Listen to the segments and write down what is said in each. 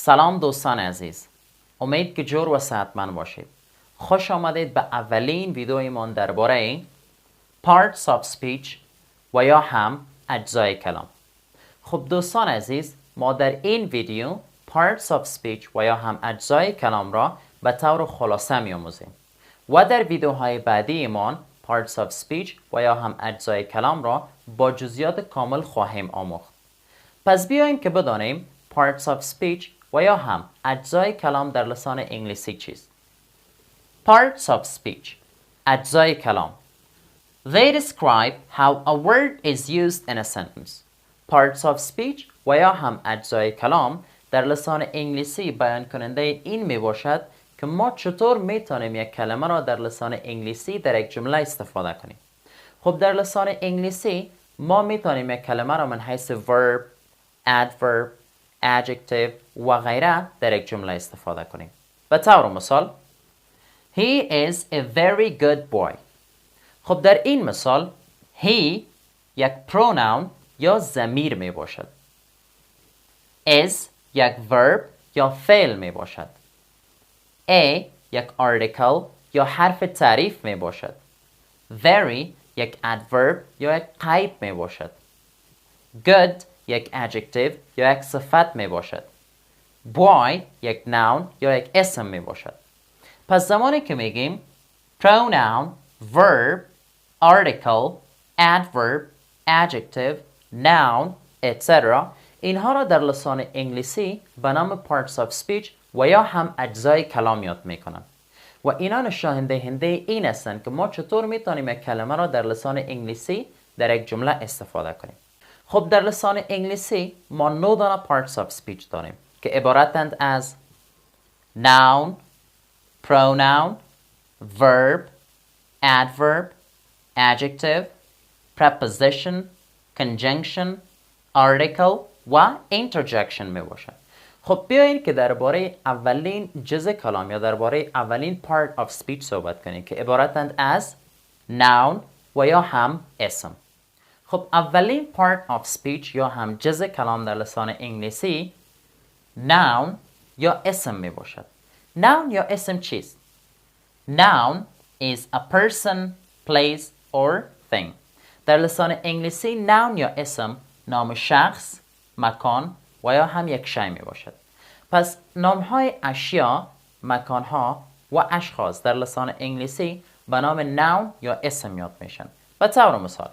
سلام دوستان عزیز، امید که جور و صحتمند باشید. خوش آمدید به اولین ویدیویمان درباره parts of speech و یا هم اجزای کلام. خب دوستان عزیز، ما در این ویدیو parts of speech و یا هم اجزای کلام را به طور خلاصه می آموزیم و در ویدیوهای بعدی ایمان parts of speech و یا هم اجزای کلام را با جزئیات کامل خواهیم آموخت. پس بیاییم که بدانیم parts of speech و یا هم اجزای کلام در لسان انگلیسی چیست. Parts of speech، اجزای کلام. They describe how a word is used in a sentence. Parts of speech و یا هم اجزای کلام در لسان انگلیسی بیان کننده این می باشد که ما چطور می توانیم یک کلمه را در لسان انگلیسی در یک جمله استفاده کنیم. خب در لسان انگلیسی ما می توانیم یک کلمه را من حیث verb، adverb، adjective و غیره در یک جمله استفاده کنیم. به طور مثال He is a very good boy. خب در این مثال he یک pronoun یا ضمیر می باشد. is یک verb یا فعل می باشد. a یک article یا حرف تعریف می باشد. very یک adverb یا یک قید می باشد. good یک adjective یا یک صفت می باشد. boy یک noun یا یک اسم می باشد. پس زمانی که میگیم pronoun، verb، article، adverb، adjective، noun، etc. اینها را در لسان انگلیسی به نام parts of speech و یا هم اجزای کلام یاد میکنن و اینا نشان دهنده این هستند که ما چطور میتونیم یک کلمه را در لسان انگلیسی در یک جمله استفاده کنیم. خب در لسان انگلیسی ما 9 دانه parts of speech داریم که عبارتند از noun، pronoun، verb، adverb، adjective، preposition، conjunction، article و interjection می باشد. خب بیایید که درباره اولین جزء کلام یا درباره اولین part of speech صحبت کنیم که عبارتند از noun و یا هم اسم. خب اولین part of speech یا هم جزء کلام در لسان انگلیسی noun یا اسم می باشد. noun یا اسم چیست؟ noun is a person, place or thing. در لسان انگلیسی noun یا اسم نام شخص، مکان و یا هم یک شی می باشد. پس نامهای اشیا، مکانها و اشخاص در لسان انگلیسی به نام noun یا اسم یاد میشن. به طور مثال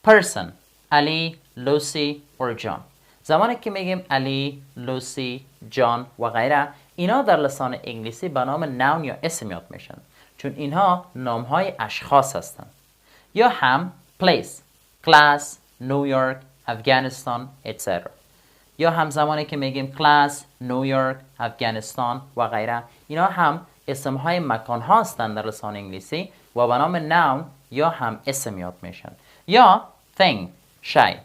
person، علی، لوسی و جان. زمانی که میگیم علی، لوسی، جان و غیره اینا در لسان انگلیسی به نام noun یا اسم یاد میشن چون اینها نامهای اشخاص هستند. یا هم place، class، نیویورک، افغانستان etc. یا هم زمانی که میگیم class، نیویورک، افغانستان و غیره اینا هم اسمهای مکانها هستند در لسان انگلیسی و به نام noun یا هم اسم یاد میشن. یا thing، شی.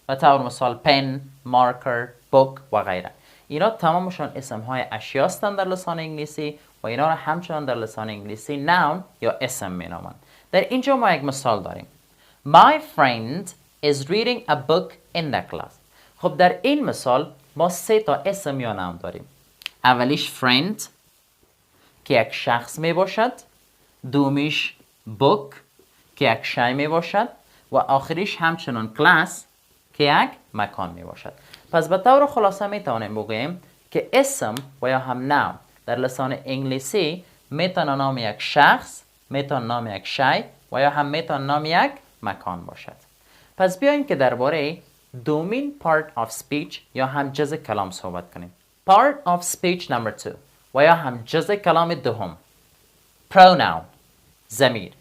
به طور مثال pen، marker، book و غیره. اینا تمامشون اسمهای اشیا هستند در لسان انگلیسی و اینا را همچنان در لسان انگلیسی noun یا اسم مینامند. در اینجا ما یک مثال داریم. My friend is reading a book in the class. خب در این مثال ما 3 تا اسم یا نام داریم. اولیش friend که یک شخص می باشد، دومیش book که یک شی می باشد و آخریش همچنان class که یک مکان می باشد. پس به طور خلاصه می توانیم بگوییم که اسم و یا هم نام در لسان انگلیسی میتونه نام یک شخص، میتونه نام یک شی و یا هم میتونه نام یک مکان باشد. پس بیاییم که درباره دومین part of speech یا هم جزء کلام صحبت کنیم. Part of speech number 2 و یا هم جزء کلام دوم. Pronoun، ضمیر.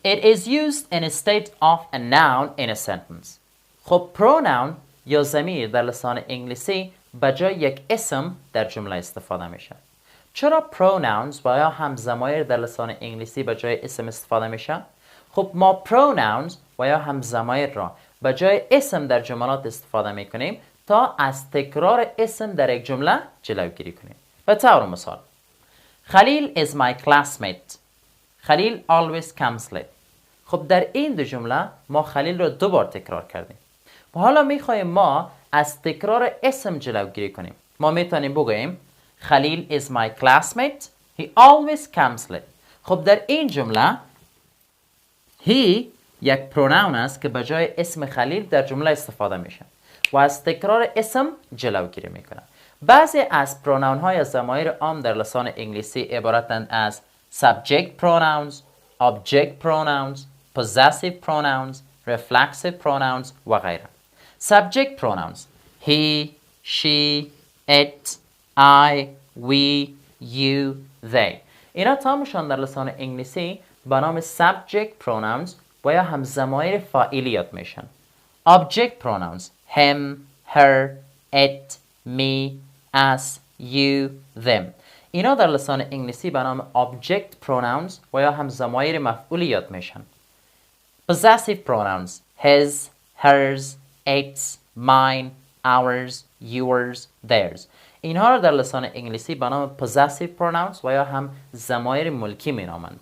It is used in a state of a noun in a sentence. خب pronoun یا ضمیر در لسان انگلیسی به جای یک اسم در جمله استفاده میشه. چرا pronouns و یا هم ضمایر در لسان انگلیسی به جای اسم استفاده میشه؟ خب ما pronouns و یا هم ضمایر را به جای اسم در جملات استفاده میکنیم تا از تکرار اسم در یک جمله جلوگیری کنیم. به طور مثال خلیل is my classmate. خلیل always comes late. خب در این دو جمله ما خلیل را 2 بار تکرار کردیم. و حالا میخوایم ما از تکرار اسم جلوگیری کنیم. ما میتونیم بگوییم خلیل is my classmate. He always comes late. خب در این جمله he یک پروناون است که به جای اسم خلیل در جمله استفاده میشه و از تکرار اسم جلوگیری میکنه. بعضی از پروناون های ضمایر عام در لسان انگلیسی عبارتند از subject pronouns, object pronouns, possessive pronouns, reflexive pronouns و غیره. Subject pronouns he, she, it, I, we, you, they. اینا تمامشان در لسان انگلیسی به نام subject pronouns و یا هم ضمایر فاعلیت میشن. Object pronouns him, her, it, me, us, you, them. اینا در لسان انگلیسی به نام object pronouns و یا هم ضمایر مفعولیت میشن. Possessive pronouns his, hers, its, mine, ours, yours, theirs. اینها را در لسان انگلیسی به نام possessive pronouns و یا هم ضمایر ملکی می نامند.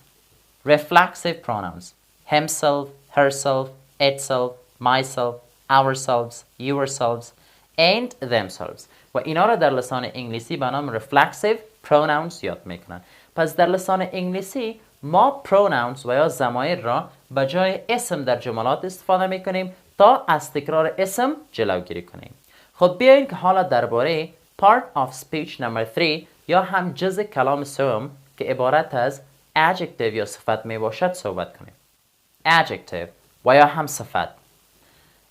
Reflexive pronouns himself, herself, itself, myself, ourselves, yourselves, and themselves. و اینا را در لسان انگلیسی به نام reflexive pronouns یاد میکنن. پس در لسان انگلیسی ما pronouns و یا ضمایر را به جای اسم در جملات استفاده میکنیم تا از تکرار اسم جلوگیری کنیم. خب بیایید که حالا درباره part of speech number 3 یا هم جزء کلام سوم که عبارت از adjective یا صفت می باشد صحبت کنیم. Adjective و یا هم صفت.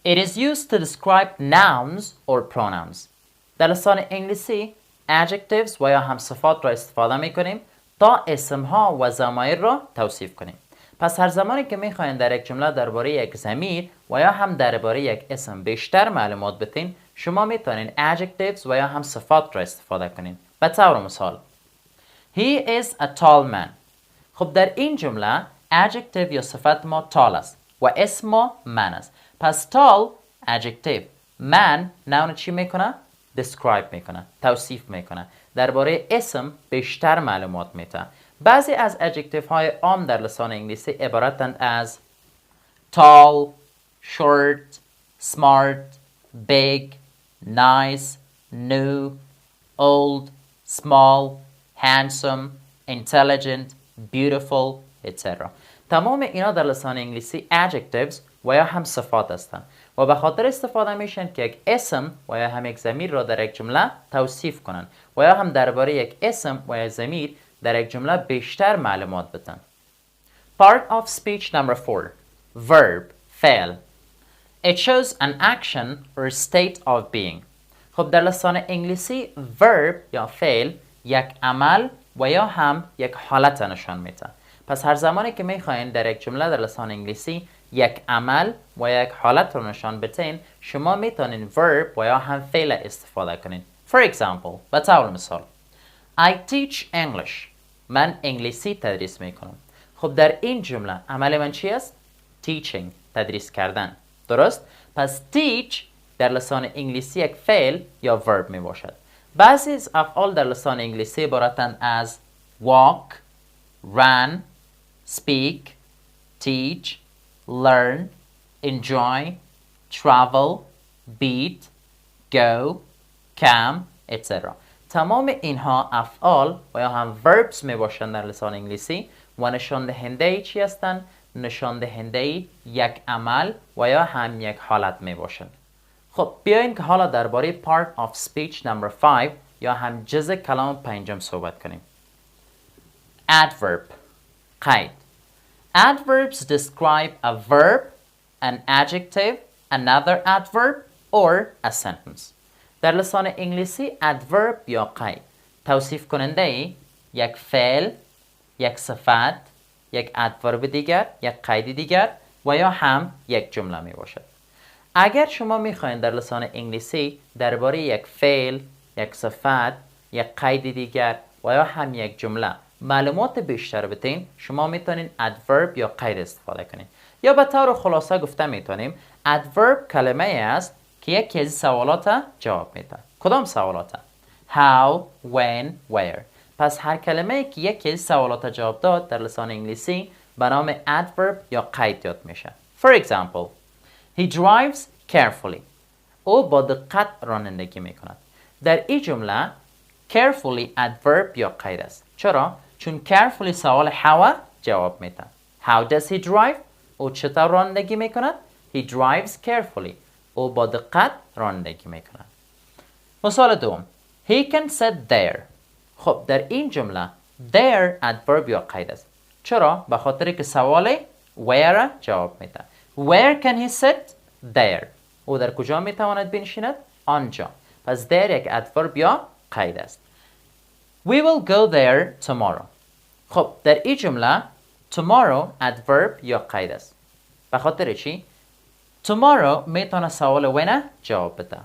It is used to describe nouns or pronouns. در لسان انگلیسی adjectives و یا هم صفات را استفاده می کنیم تا اسمها و ضمایر را توصیف کنیم. پس هر زمانی که می خواهید در یک جمله درباره یک ضمیر و یا هم درباره یک اسم بیشتر معلومات بتین، شما می توانید adjectives و یا هم صفات را استفاده کنید. به طور مثال He is a tall man. خب در این جمله adjective یا صفت ما tall است و اسم ما من است. پس tall adjective، man noun چی میکنه؟ describe میکنه، توصیف میکنه، درباره اسم بیشتر معلومات میده. بعضی از adjective های عام در لسان انگلیسی عبارتند از tall, short, smart, big, nice, new, old, small, handsome, intelligent, beautiful, etc. تمام اینا در لسان انگلیسی adjectives و یا هم صفات هستند و به خاطر استفاده میشن که یک اسم و یا هم یک ضمیر را در یک جمله توصیف کنند و یا هم درباره یک اسم و یا ضمیر در یک جمله بیشتر معلومات بدن. Part of speech number 4. Verb, فعل. It shows an action or state of being. خب در لسان انگلیسی verb یا فعل یک عمل و یا هم یک حالت نشان میده. پس هر زمانی که میخواین در یک جمله در لسان انگلیسی یک عمل و یک حالت رو نشان بدین، شما میتونین verb و یا هم فعل استفاده کنین. For example، به طور مثال I teach English. من انگلیسی تدریس میکنم. خب در این جمله عمل من چی است؟ Teaching، تدریس کردن. درست؟ پس teach در لسان انگلیسی یک فعل یا verb می باشد. بعضی از افعال در لسان انگلیسی عبارتند از walk, run, speak, teach, learn, enjoy, travel, beat, go, come, etc. تمام اینها افعال و یا هم verbs می باشند در لسان انگلیسی و نشان دهنده چی هستند؟ نشان دهنده یک عمل و یا هم یک حالت می باشند. خب بیاین که حالا درباره part of speech number 5 یا هم جزء کلام پنجم صحبت کنیم. Adverb، قید. Adverbs describe a verb, an adjective, another adverb or a sentence. در لسان انگلیسی adverb یا قید توصیف کننده یک فعل، یک صفت، یک adverb دیگر، یک قید دیگر و یا هم یک جمله می باشد. اگر شما میخواین در لسان انگلیسی درباره یک فعل، یک صفت، یک قید دیگر و یا هم یک جمله معلومات بیشتر بدین، شما میتونین adverb یا قید استفاده کنین. یا به طور خلاصه گفته میتونیم adverb کلمه است که یکی از سوالات جواب میده. کدام سوالات؟ How, when, where. پس هر کلمه که یکی از سوالات جواب داد در لسان انگلیسی به نام adverb یا قید یاد میشه. For example, he drives carefully. او با دقت رانندگی می کند. در این جمله carefully adverb یا قید است. چرا؟ چون carefully سوال how جواب میده. How does he drive؟ او چطور رانندگی می کند؟ He drives carefully. او با دقت رانندگی می کند. مثال دوم. He can sit there. خب در این جمله there adverb یا قید است. چرا؟ به خاطر که سوال where جواب میده. Where can he sit؟ There. او در کجا میتواند بنشیند؟ آنجا. پس there یک adverb یا قید است. We will go there tomorrow. خب در این جمله tomorrow adverb یا قید است. به خاطر چی؟ tomorrow میتونه سوال when جواب بده.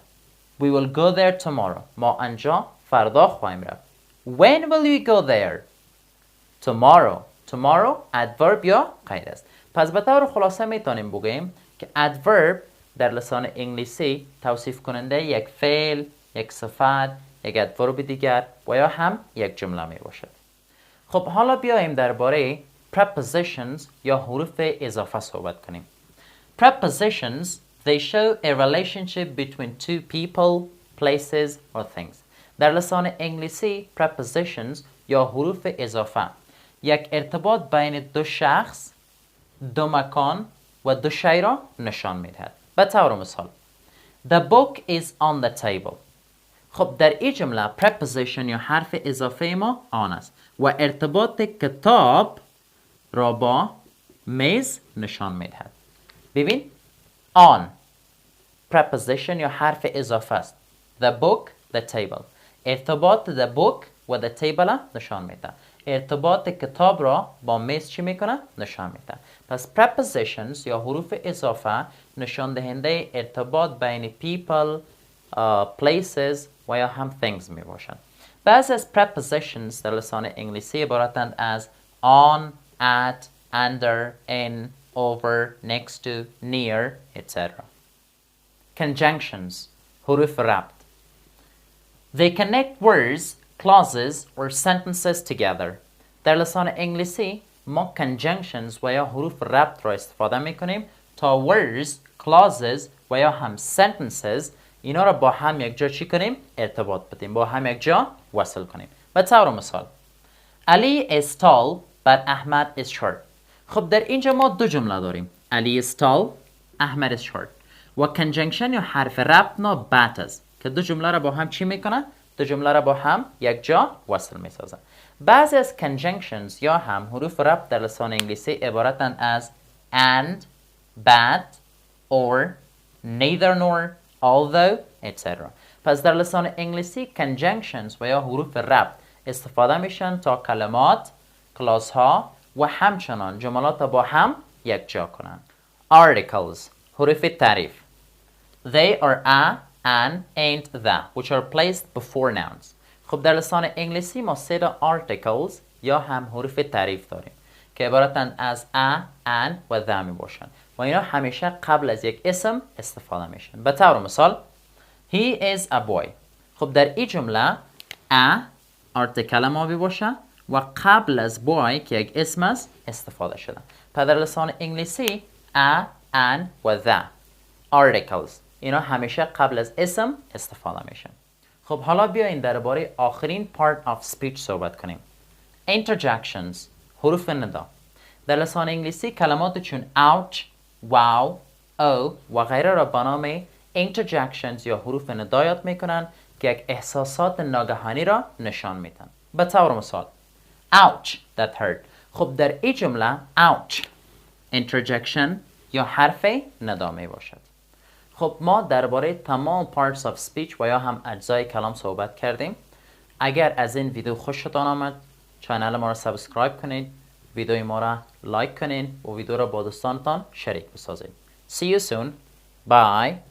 We will go there tomorrow. ما آنجا فردا خواهیم رفت. When will you go there؟ tomorrow. tomorrow adverb یا قید است. پس به طور خلاصه میتونیم بگیم که adverb در لسان انگلیسی توصیف کننده یک فعل، یک صفت، یک adverb دیگر و یا هم یک جمله می باشد. خب حالا بیاییم درباره prepositions یا حروف اضافه صحبت کنیم. Prepositions they show a relationship between two people, places or things. در لسان انگلیسی prepositions یا حروف اضافه یک ارتباط بین دو شخص، دو مکان و دو شی را نشان میدهد. به طور مثال The book is on the table. خب در این جمله preposition یا حرف اضافه ما آن است و ارتباط کتاب را با میز نشان میدهد. ببین on preposition یا حرف اضافه است. The book, the table. ارتباط the book و the table نشان میده. ارتباط کتاب را با میز چی میکنه؟ نشان میده. پس prepositions یا حروف اضافه نشان دهنده ارتباط بین people, places و یا هم things می باشند. بعضی از prepositions در لسان انگلیسی عبارتند از on, at, under, in, over, next to, near, etc. Conjunctions حروف ربط. They connect words, clauses or sentences together. در لسان انگلیسی ما conjunctions و یا حروف ربط را استفاده می کنیم تا words, clauses و یا هم sentences اینا را با هم یک جا چی کنیم؟ ارتباط بدیم. با هم یک جا وصل کنیم. به طور مثال Ali is tall but Ahmad is short. خب در اینجا ما دو جمله داریم. Ali is tall, Ahmad is short. و conjunction یا حرف ربط نا but است که دو جمله را با هم چی میکنه؟ دو جمله را با هم یک جا وصل میسازن. بعضی از conjunctions یا هم حروف ربط در لسان انگلیسی عبارتند از and, but, or, neither nor, although, etc. پس در لسان انگلیسی conjunctions و یا حروف ربط استفاده میشن تا کلمات، کلاس ها و همچنان جملات با هم یک جا کنند. Articles حروف تعریف. They are a, an, and the which are placed before nouns. خب در لسان انگلیسی ما سه articles یا هم حروف تعریف داریم که عبارتند از a, an و the می باشند و اینا همیشه قبل از یک اسم استفاده میشن. به طور مثال He is a boy. خب در این جمله a article ما می باشه و قبل از boy که یک اسم است استفاده شده. پس در لسان انگلیسی a, an و the articles اینا همیشه قبل از اسم استفاده میشن. خب حالا بیاین درباره آخرین part of speech صحبت کنیم. Interjections حروف ندا. در لسان انگلیسی کلمات چون ouch, wow, oh و غیره را به نام interjections یا حروف ندا یاد میکنن که یک احساسات ناگهانی را نشان میدن. به طور مثال ouch that hurt. خب در این جمله ouch interjection یا حرف ندا می باشد. خب ما درباره تمام parts of speech و یا هم اجزای کلام صحبت کردیم. اگر از این ویدیو خوشتان آمد کانال ما را سبسکرایب کنید، ویدیو ما را لایک کنید و ویدیو را با دوستانتان شریک بسازید. See you soon. Bye.